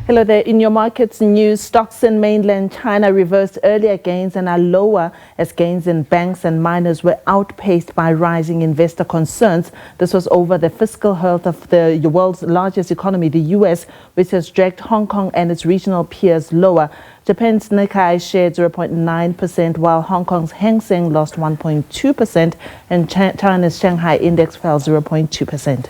Hello there. In your markets news, stocks in mainland China reversed earlier gains and are lower as gains in banks and miners were outpaced by rising investor concerns. This was over the fiscal health of the world's largest economy, the US, which has dragged Hong Kong and its regional peers lower. Japan's Nikkei shared 0.9%, while Hong Kong's Hang Seng lost 1.2%, and China's Shanghai index fell 0.2%.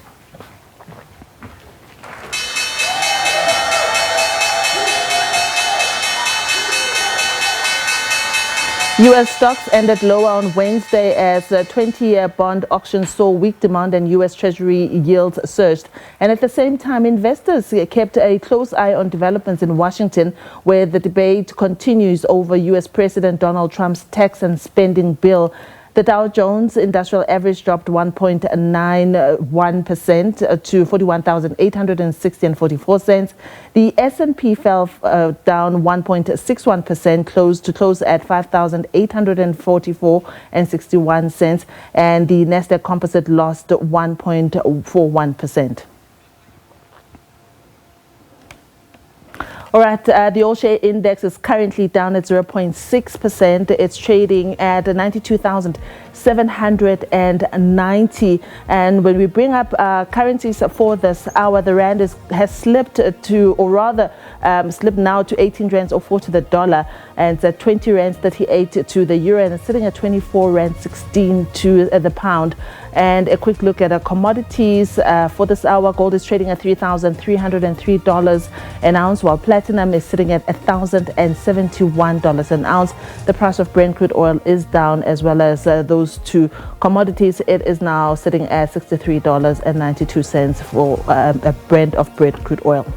U.S. stocks ended lower on Wednesday as 20-year bond auctions saw weak demand and U.S. Treasury yields surged. And at the same time, investors kept a close eye on developments in Washington, where the debate continues over U.S. President Donald Trump's tax and spending bill. The Dow Jones Industrial Average dropped 1.91% to 41,860.44 cents. The S&P fell down 1.61%, to close at 5,844.61 cents, and the Nasdaq Composite lost 1.41%. All right, the all-share index is currently down at 0.6%. It's trading at 92,790. And when we bring up currencies for this hour, the rand has slipped to, or rather slipped now to 18 rands or 4 to the dollar, and it's at 20 rands 38 to the euro, and it's sitting at 24 rands 16 to the pound. And a quick look at commodities for this hour. Gold is trading at $3,303 an ounce, while platinum is sitting at $1,071 an ounce. The price of Brent crude oil is down, as well as those two commodities. It is now sitting at $63.92 for a Brent of Brent crude oil.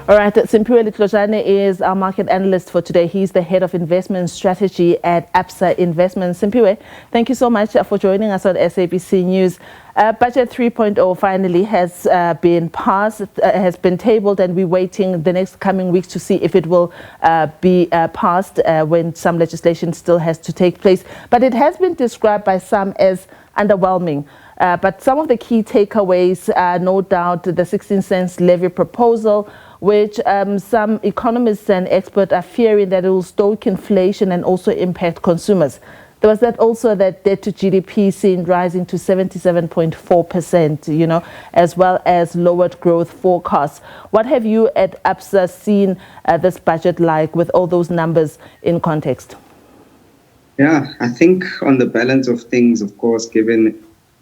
All right, Simpiwe Litlojane is our market analyst for today. He's the head of investment strategy at Absa Investments. Simpiwe, thank you so much for joining us on SABC News. Budget 3.0 finally has been passed, has been tabled, and we're waiting the next coming weeks to see if it will be passed when some legislation still has to take place. But it has been described by some as underwhelming. But some of the key takeaways are no doubt the 16 cents levy proposal, which some economists and experts are fearing that it will stoke inflation and also impact consumers. There was that debt to GDP seen rising to 77.4%, as well as lowered growth forecasts. What have you at Absa seen this budget like with all those numbers in context? Yeah, I think on the balance of things, of course, given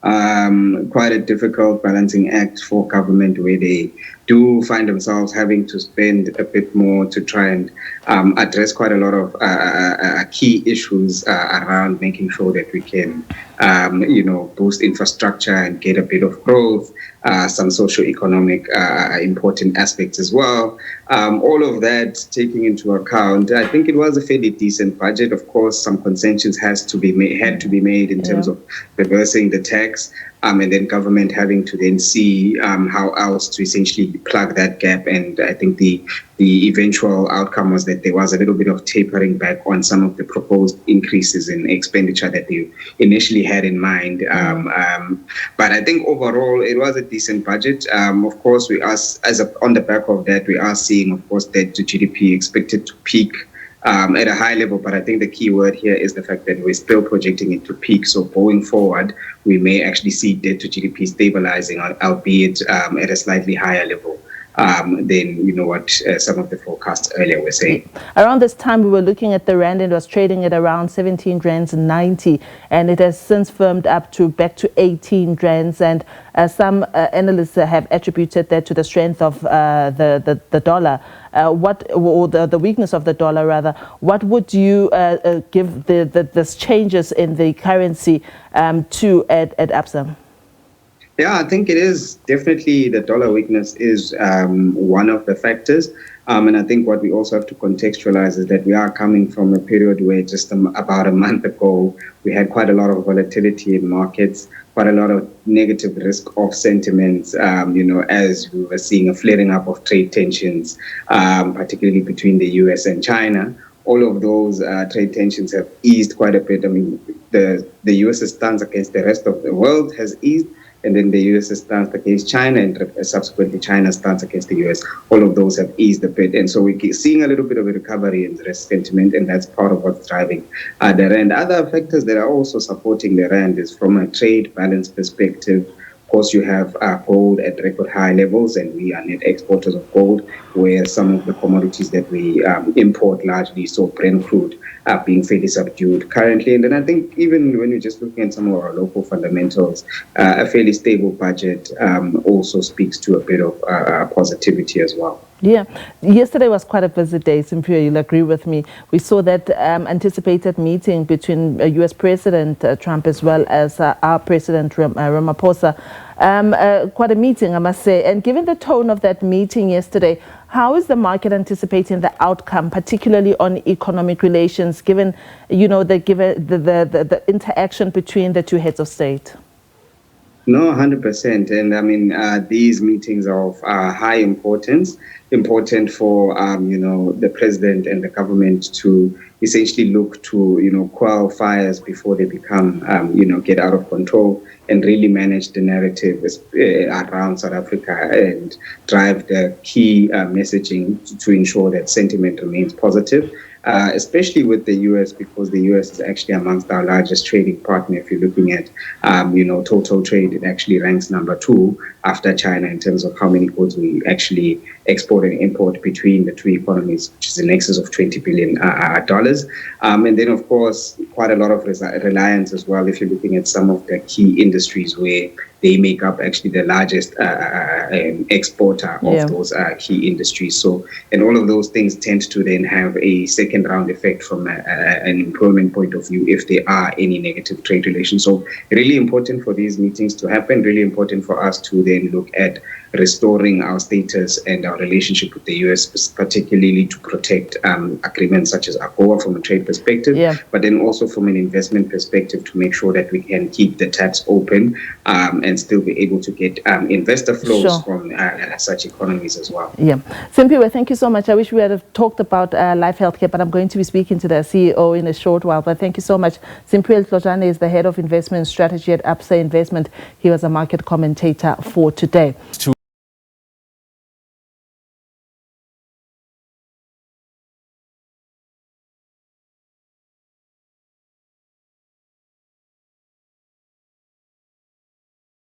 quite a difficult balancing act for government, where they do find themselves having to spend a bit more to try and address quite a lot of key issues around making sure that we can, boost infrastructure and get a bit of growth, some socio-economic important aspects as well. All of that taking into account, I think it was a fairly decent budget. Of course, some concessions had to be made in terms of reversing the tax, and then government having to then see how else to essentially plug that gap. And I think the eventual outcome was that there was a little bit of tapering back on some of the proposed increases in expenditure that they initially had in mind. But I think overall it was a decent budget. Of course, on the back of that, we are seeing, of course, debt to GDP expected to peak at a high level, but I think the key word here is the fact that we're still projecting it to peak. So going forward, we may actually see debt to GDP stabilizing, albeit at a slightly higher level than what some of the forecasts earlier were saying. Around this time, we were looking at the rand, and it was trading at around 17 rands 90, and it has since firmed up back to 18 rands. And some analysts have attributed that to the strength of the dollar. The weakness of the dollar, rather. What would you give the changes in the currency to at Absa? Yeah, I think it is definitely the dollar weakness is one of the factors. And I think what we also have to contextualize is that we are coming from a period where just about a month ago, we had quite a lot of volatility in markets, quite a lot of negative risk off sentiments, as we were seeing a flaring up of trade tensions, particularly between the US and China. All of those trade tensions have eased quite a bit. I mean, the US's stance against the rest of the world has eased. and then the US's stance against China, and subsequently China's stance against the US, all of those have eased a bit. And so we're seeing a little bit of a recovery in the risk sentiment, and that's part of what's driving the rand. Other factors that are also supporting the rand is from a trade balance perspective. Of course, you have gold at record high levels, and we are net exporters of gold, where some of the commodities that we import largely, so Brent crude, are being fairly subdued currently. And then I think even when you're just looking at some of our local fundamentals, a fairly stable budget also speaks to a bit of positivity as well. Yeah, yesterday was quite a busy day, Simphiwe, you'll agree with me. We saw that anticipated meeting between US President Trump as well as our President Ramaphosa. Quite a meeting, I must say. And given the tone of that meeting yesterday, how is the market anticipating the outcome, particularly on economic relations, given, you know, the interaction between the two heads of state? No, 100%. And I mean, these meetings are of high importance, important for, the president and the government to essentially look to, quell fires before they become, get out of control, and really manage the narrative around South Africa and drive the key messaging to ensure that sentiment remains positive. Especially with the US, because the US is actually amongst our largest trading partner. If you're looking at, total trade, it actually ranks number 2 after China in terms of how many goods we actually export and import between the two economies, which is in excess of $20 billion. And then, of course, quite a lot of reliance as well, if you're looking at some of the key industries where they make up actually the largest exporter of those key industries. So, and all of those things tend to then have a second round effect from an employment point of view if there are any negative trade relations. So really important for these meetings to happen, really important for us to then look at restoring our status and our relationship with the US, particularly to protect agreements such as AGOA from a trade perspective, but then also from an investment perspective to make sure that we can keep the taps open and still be able to get investor flows from such economies as well. Yeah. Simphiwe, thank you so much. I wish we had talked about Life Healthcare, but I'm going to be speaking to the CEO in a short while. But thank you so much. Simphiwe Tlojane is the head of investment strategy at ABSA Investment. He was a market commentator for today.